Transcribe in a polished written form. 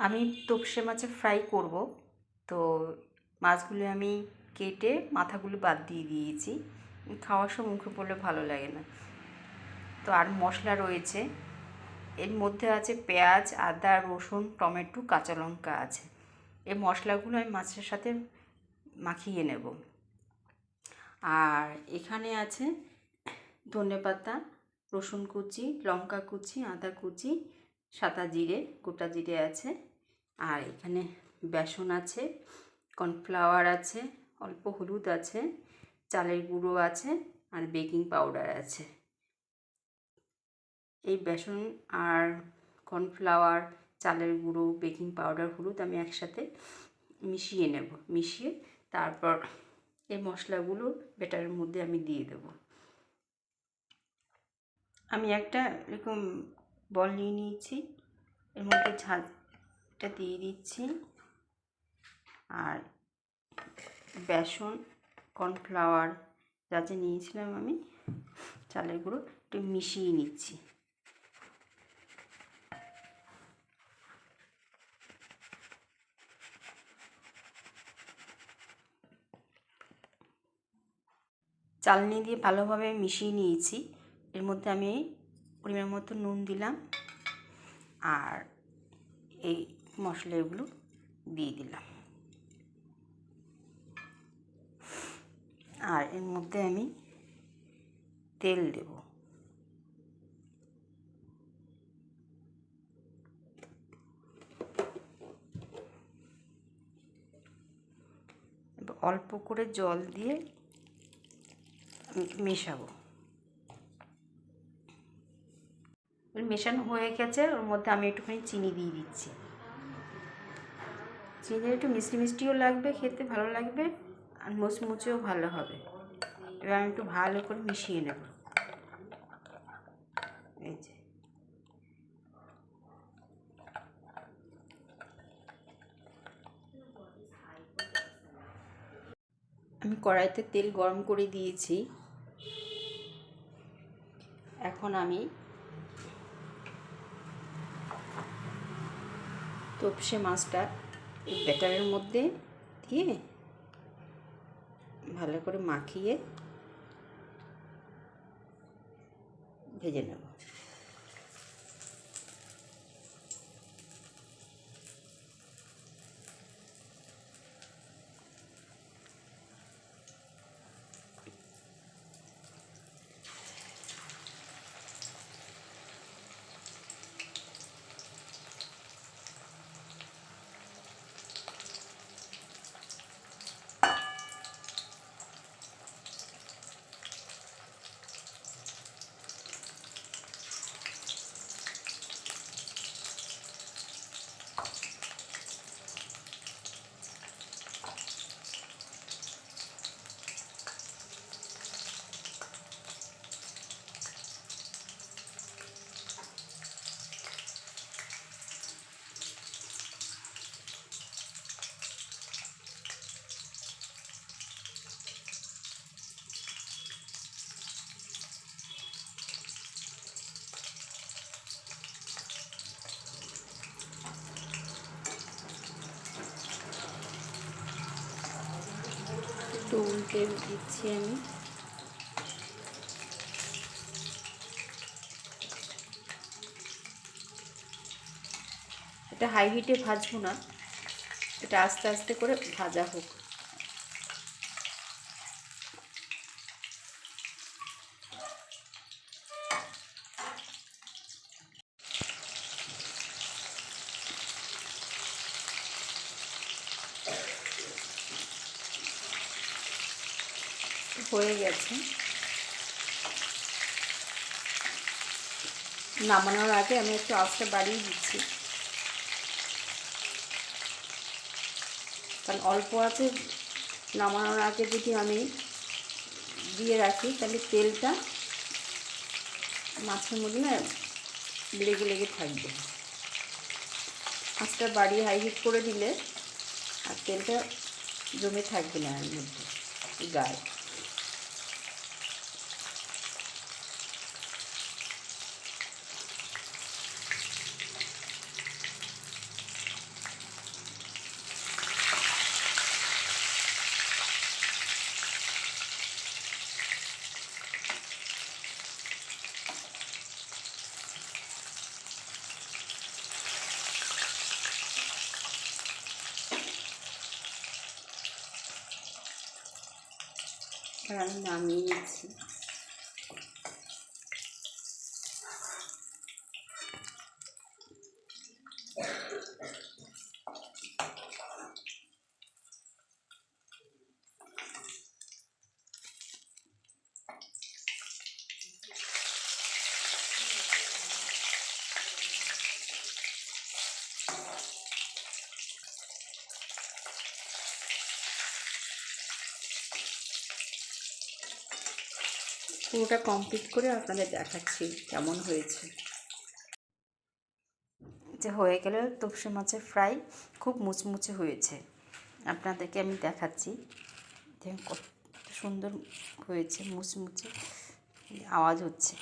আমি তোপসে মাছের ফ্রাই করব। তো মাছগুলো আমি কেটে মাথাগুলো বাদ দিয়ে দিয়েছি, খাওয়ার সময় মুখে পড়লে ভালো লাগে না। তো আর মশলা রয়েছে, এর মধ্যে আছে পেঁয়াজ, আদা, রসুন, টমেটো, কাঁচা লঙ্কা আছে। এই মশলাগুলো আমি মাছের সাথে মাখিয়ে নেব। আর এখানে আছে ধনেপাতা, রসুন কুচি, লঙ্কা কুচি, আদা কুচি, সাদা জিরে, গোটা জিরে আছে। আর এখানে বেসন আছে, কর্নফ্লাওয়ার আছে, অল্প হলুদ আছে, চালের গুঁড়ো আছে, আর বেকিং পাউডার আছে। এই বেসন আর কর্নফ্লাওয়ার, চালের গুঁড়ো, বেকিং পাউডার, হলুদ আমি একসাথে মিশিয়ে নেব। মিশিয়ে তারপর এই মশলাগুলো ব্যাটারের মধ্যে আমি দিয়ে দেব। আমি একটা এরকম বল নিয়ে নিয়েছি, এর মধ্যে ঝাঁঝটা দিয়ে দিচ্ছি। আর বেসন, কর্নফ্লাওয়ার যা যা নিয়েছিলাম আমি, চালের গুঁড়ো, একটু মিশিয়ে নিচ্ছি। চালনি দিয়ে ভালোভাবে মিশিয়ে নিয়েছি। এর মধ্যে আমি পরিমাণ মতো নুন দিলাম, আর এই মশলাগুলো দিয়ে দিলাম। আর এর মধ্যে আমি তেল দেব। অল্প করে জল দিয়ে মেশাবো। মেশানো হয়ে গেছে, ওর মধ্যে আমি একটুখানি চিনি দিয়ে দিচ্ছি। চিনি একটু মিষ্টি মিষ্টিও লাগবে, খেতে ভালো লাগবে, আর মুচমুচেও ভালো হবে। এবার আমি একটু ভালো করে মিশিয়ে নেব। এই যে আমি কড়াইতে তেল গরম করে দিয়েছি। এখন আমি তোপসে মাছটা এই ব্যাটারের মধ্যে দিয়ে ভালো করে মাখিয়ে ভেজে নেব। একটু উল্টে দিচ্ছি আমি। এটা হাই হিটে ভাজবো না, এটা আস্তে আস্তে করে ভাজা হোক। হয়ে গেছে। নামানোর আগে আমি একটু আঁচটা বাড়িয়ে দিচ্ছি, কারণ অল্প আছে। নামানোর আগে যদি আমি দিয়ে রাখি তাহলে তেলটা মাছের মধ্যে না লেগে লেগে থাকবে। আঁচটা বাড়িয়ে হাই হিট করে দিলে আর তেলটা জমে থাকবে না এর মধ্যে, গায়ে। এবার আমি নামিয়ে নিচ্ছি। পুরোটা কমপ্লিট করে আপনাদের দেখাচ্ছি কেমন হয়েছে। যে হয়ে গেল তোপসে মাছের ফ্রাই, খুব মুচমুচে হয়েছে। আপনাদেরকে আমি দেখাচ্ছি দেখুন কত সুন্দর হয়েছে, মুচমুচে আওয়াজ হচ্ছে।